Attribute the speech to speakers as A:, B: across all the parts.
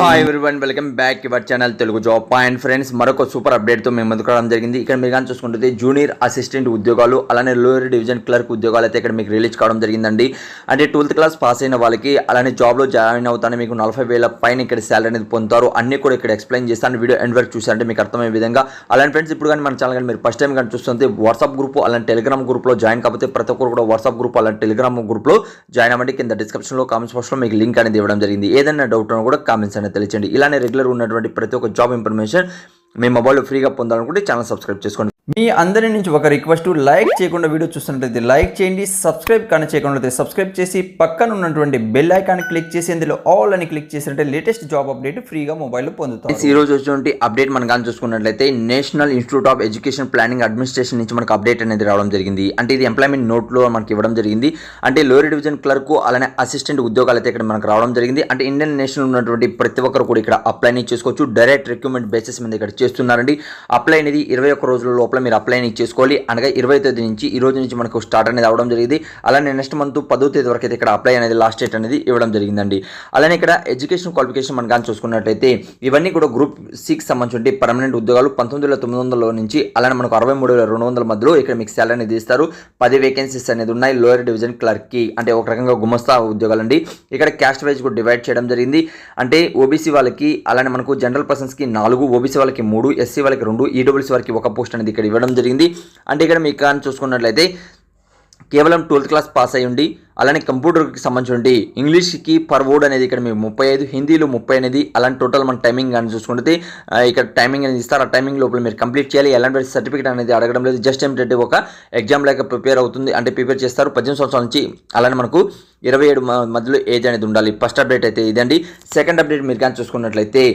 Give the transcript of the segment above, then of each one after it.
A: Hi everyone, welcome back your channel Telugu job point. Friends, మరొక super అప్డేట్తో మేము ముందుకు రావడం జరిగింది. ఇక్కడ మీరు కానీ చూసుకుంటే జూనియర్ అసిస్టెంట్ ఉద్యోగాలు, అలానే లోయర్ డివిజన్ క్లర్క్ ఉద్యోగాలు అయితే ఇక్కడ మీకు రిలీజ్ కావడం జరిగిందండి. అంటే 12th క్లాస్ పాస్ అయిన వాళ్ళకి, అలానే జాబ్లో జాయిన్ అవుతానే మీకు 40,000 పైన ఇక్కడ శాలరీ అనేది పొందుతారు. అన్ని కూడా ఇక్కడ ఎక్స్ప్లెయిన్ చేస్తాను. వీడియో ఎండ్ వరకు చూసారంటే మీకు అర్థమయ్యే విధంగా. అలానే ఫ్రెండ్స్, ఇప్పుడు కానీ మన ఛానల్ కానీ మీరు ఫస్ట్ టైం కానీ చూస్తుంటే వాట్సాప్ గ్రూప్, అలానే టెలిగ్రామ్ గ్రూప్లో జాయిన్ కాకపోతే ప్రతి ఒక్కరు కూడా వాట్సాప్ గ్రూప్, అలానే టెలిగ్రామ్ గ్రూప్లో జాయిన్ అవ్వండి. కింద డిస్క్రిప్షన్లో కామెంట్స్ బాక్స్లో మీకు లింక్ అనేది ఇవ్వడం జరిగింది. ఏదైనా డౌట్ ఉన్నా కూడా కామెంట్స్ అనేది తెలియజేయండి. ఇలానే రెగ్యులర్ ఉన్నటువంటి ప్రతి ఒక్క జాబ్ ఇన్ఫర్మేషన్ మీ మొబైల్లో ఫ్రీగా పొందాలనుకుంటే ఛానల్ సబ్స్క్రైబ్ చేసుకోండి. మీ అందరి నుంచి ఒక రిక్వెస్ట్, లైక్ చేయకుండా వీడియో చూస్తున్నట్లయితే లైక్ చేయండి, సబ్స్క్రైబ్ కానీ చేయకుండా సబ్స్క్రైబ్ చేసి పక్కన ఉన్నటువంటి బెల్ ఐకాన్ క్లిక్ చేసి అందులో ఆల్ అని క్లిక్ చేసినట్టే లేటెస్ట్ జాబ్ అప్డేట్ ఫ్రీగా మొబైల్లో పొందుతాం. ఈ రోజు వచ్చినటువంటి అప్డేట్ మనం కానీ చూసుకున్నట్లయితే national institute of education planning administration నుంచి మనకు అప్డేట్ అనేది రావడం జరిగింది. అంటే ఇది ఎంప్లాయ్మెంట్ నోట్లో మనకి ఇవ్వడం జరిగింది. అంటే లోయర్ డివిజన్ క్లర్క్, అలానే అసిస్టెంట్ ఉద్యోగాలు అయితే ఇక్కడ మనకు రావడం జరిగింది. అంటే ఇండియన్ నేషనల్ ఉన్నటువంటి ప్రతి ఒక్కరు కూడా ఇక్కడ అప్లై చేసుకోవచ్చు. డైరెక్ట్ రిక్రూట్మెంట్ బేసిస్ మీద ఇక్కడ చేస్తున్నారండి. అప్లై అనేది 21 రోజుల లోపల మీరు అప్లై చేసుకోవాలి. అనగా 20వ తేదీ నుంచి, ఈ రోజు నుంచి మనకు స్టార్ట్ అనేది అవడం జరిగింది. అలానే నెక్స్ట్ మంత్ 10వ తేదీ వరకు అయితే ఇక్కడ అప్లై అనేది లాస్ట్ డేట్ అనేది ఇవ్వడం జరిగిందండి. అలానే ఇక్కడ ఎడ్యుకేషన్ క్వాలిఫికేషన్ మనం కానీ చూసుకున్నట్లయితే ఇవన్నీ కూడా గ్రూప్ 6 సంబంధించి పర్మనెంట్ ఉద్యోగాలు 19,900 నుంచి అలానే మనకు 63,200 మధ్యలో ఇక్కడ మీకు శాలరీ అనేది ఇస్తారు. 10 వేకెన్సీస్ అనేది ఉన్నాయి లోయర్ డివిజన్ క్లర్క్ కి. అంటే ఒక రకంగా గుమస్తా ఉద్యోగాలు అండి. ఇక్కడ క్యాస్ట్ వైజ్ కూడా డివైడ్ చేయడం జరిగింది. అంటే ఓబీసీ వాళ్ళకి, అలానే మనకు జనరల్ పర్సన్స్ కి 4, ఓబీసీ వాళ్ళకి 3, ఎస్సీ వాళ్ళకి 2, ఈడబ్ల్యూసీ వారికి 1 పోస్ట్ అనేది ఇక్కడ ఇవ్వడం జరిగింది. అంటే ఇక్కడ మీకు కానీ చూసుకున్నట్లయితే కేవలం 12th క్లాస్ పాస్ అయ్యి ఉండి, అలానే కంప్యూటర్కి సంబంధించి ఇంగ్లీష్కి పర్ వర్డ్ అనేది ఇక్కడ మీకు 35, హిందీలో 30 అనేది, అలాంటి టోటల్ మన టైమింగ్ కానీ చూసుకుంటే ఇక్కడ టైమింగ్ అనేది ఇస్తారు. ఆ టైమింగ్ లోపల మీరు కంప్లీట్ చేయాలి. ఎలాంటి సర్టిఫికేట్ అనేది అడగడం లేదు. జస్ట్ ఏంటంటే ఒక ఎగ్జామ్ లాగా ప్రిపేర్ అవుతుంది, అంటే ప్రిపేర్ చేస్తారు. 18 సంవత్సరాల నుంచి అలానే మనకు 27 మధ్యలో ఏజ్ అనేది ఉండాలి. ఫస్ట్ అప్డేట్ అయితే ఇదండి. సెకండ్ అప్డేట్ మీరు కానీ చూసుకున్నట్లయితే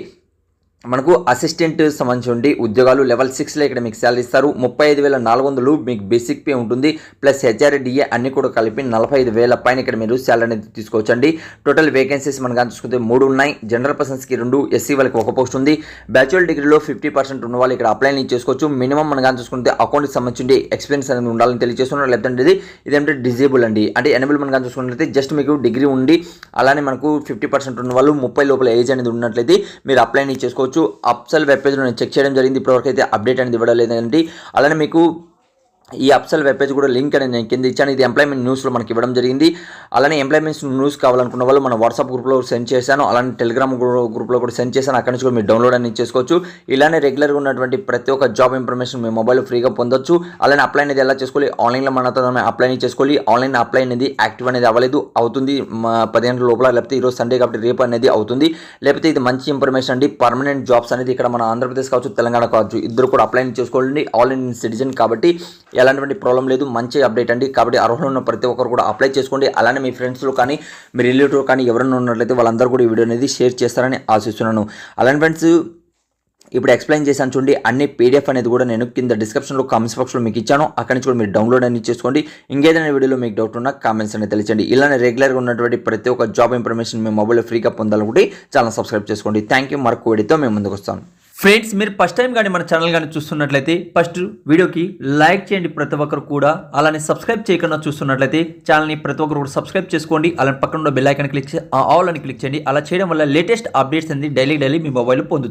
A: మనకు అసిస్టెంట్ సంబంధించి ఉద్యోగాలు లెవెల్ 6లో ఇక్కడ మీకు శాలరీ ఇస్తారు. 35,400 మీకు బేసిక్ పే ఉంటుంది. ప్లస్ హెచ్ఆర్డిఏ అన్ని కూడా కలిపి 45,000 పైన ఇక్కడ మీరు శాలరీ అనేది తీసుకోవచ్చండి. టోటల్ వేకెన్సీస్ మనం కానీ చూసుకుంటే 3 ఉన్నాయి. జనరల్ పర్సన్స్కి 2, ఎస్సీ వాళ్ళకి 1 పోస్ట్ ఉంది. బ్యాచులర్ డిగ్రీలో 50% ఉన్న వాళ్ళు ఇక్కడ అప్లై చేసుకోవచ్చు. మినిమం మనం కానీ చూసుకుంటే అకౌంట్కి సంబంధించి ఎక్స్పీరియన్స్ అనేది ఉండాలని తెలియజేస్తున్నారు. లేదంటే ఇదేంటే డిజేబుల్ అండి. అంటే ఎనేబుల్ మనం కానీ చూసుకున్నట్లయితే జస్ట్ మీకు డిగ్రీ ఉండి, అలానే మనకు 50% ఉన్న వాళ్ళు 30 లోపల ఏజ్ అనేది ఉన్నట్లయితే మీరు అప్లై చేసుకోవచ్చు. అప్సెల్ వెబ్ పేజ్లో నేను చెక్ చేయడం జరిగింది. ఇప్పటివరకు అయితే అప్డేట్ అనేది ఇవ్వడం లేదండి. అలానే మీకు ఈ అప్సెల్ వెబ్ పేజ్ కూడా లింక్ అనేది నేను కింద ఇచ్చాను. ఇది ఎంప్లాయ్మెంట్ న్యూస్లో మనకి ఇవ్వడం జరిగింది. అలానే ఎంప్లాయ్మెంట్ న్యూస్ కావాలనుకున్న వాళ్ళు మన వాట్సాప్ గ్రూప్లో సెండ్ చేశాను. అలానే టెలిగ్రామ్ గ్రూప్లో కూడా సెండ్ చేశాను. అక్కడి నుంచి కూడా మీరు డౌన్లోడ్ అనేది చేసుకోవచ్చు. ఇలానే రెగ్యులర్గా ఉన్నటువంటి ప్రతి ఒక్క జాబ్ ఇన్ఫర్మేషన్ మీ మొబైల్లో ఫ్రీగా పొందొచ్చు. అలానే అప్లై అనేది ఎలా చేసుకోవాలి, ఆన్లైన్లో మనతో అప్లై చేసుకోవాలి. ఆన్లైన్ అప్లై అనేది యాక్టివ్ అనేది అవ్వలేదు, అవుతుంది 10 గంటల లోపల. లేకపోతే ఈరోజు సండే కాబట్టి రేపు అనేది అవుతుంది. లేకపోతే ఇది మంచి ఇన్ఫర్మేషన్ అండి. పర్మనెంట్ జాబ్స్ అనేది ఇక్కడ మన ఆంధ్రప్రదేశ్ కావచ్చు, తెలంగాణ కావచ్చు, ఇద్దరు కూడా అప్లై చేసుకోండి. ఆల్ ఇండియన్ సిటిజన్ కాబట్టి ఎలాంటి ప్రాబ్లం లేదు. మంచి అప్డేట్ అండి. కాబట్టి అర్హులు ఉన్న ప్రతి ఒక్కరు కూడా అప్లై చేసుకోండి. అలానే మీ ఫ్రెండ్స్లో కానీ మీ రిలేటివ్ కానీ ఎవరైనా ఉన్నట్లయితే వాళ్ళందరూ కూడా ఈ వీడియో అనేది షేర్ చేస్తారని ఆశిస్తున్నాను. అలానే ఫ్రెండ్స్, ఇప్పుడు ఎక్స్ప్లెయిన్ చేశాను చూడండి. అన్ని పీడిఎఫ్ అనేది కూడా నేను కింద డిస్క్రిప్షన్లో కామెంట్స్ బాక్స్లో మీకు ఇచ్చాను. అక్కడి నుంచి కూడా మీరు డౌన్లోడ్ అనేది చేసుకోండి. ఇంకేదైనా వీడియోలో మీకు డౌట్ ఉన్నా కామెంట్స్ అనేది తెలియజేయండి. ఇలానే రెగ్యులర్గా ఉన్నటువంటి ప్రతి ఒక్క జాబ్ ఇన్ఫర్మేషన్ మీ మొబైల్లో ఫ్రీగా పొందాలనుకుంటే ఛానల్ సబ్స్క్రైబ్ చేసుకోండి. Thank you. మరొక వీడియోతో మేము ముందుకు వస్తాను.
B: ఫ్రెండ్స్, మీరు ఫస్ట్ టైం కానీ మన ఛానల్ కానీ చూస్తున్నట్లయితే ఫస్ట్ వీడియోకి లైక్ చేయండి ప్రతి ఒక్కరు కూడా. అలానే సబ్స్క్రైబ్ చేయకుండా చూస్తున్నట్లయితే ఛానల్ని ప్రతి ఒక్కరు కూడా సబ్స్క్రైబ్ చేసుకోండి. అలానే పక్కన ఉన్న బెల్ ఐకాన్ క్లిక్ చేసి ఆల్ అని క్లిక్ చేయండి. అలా చేయడం వల్ల లేటెస్ట్ అప్డేట్స్ అనేది డైలీ మీ మొబైల్లో పొందుతుంది.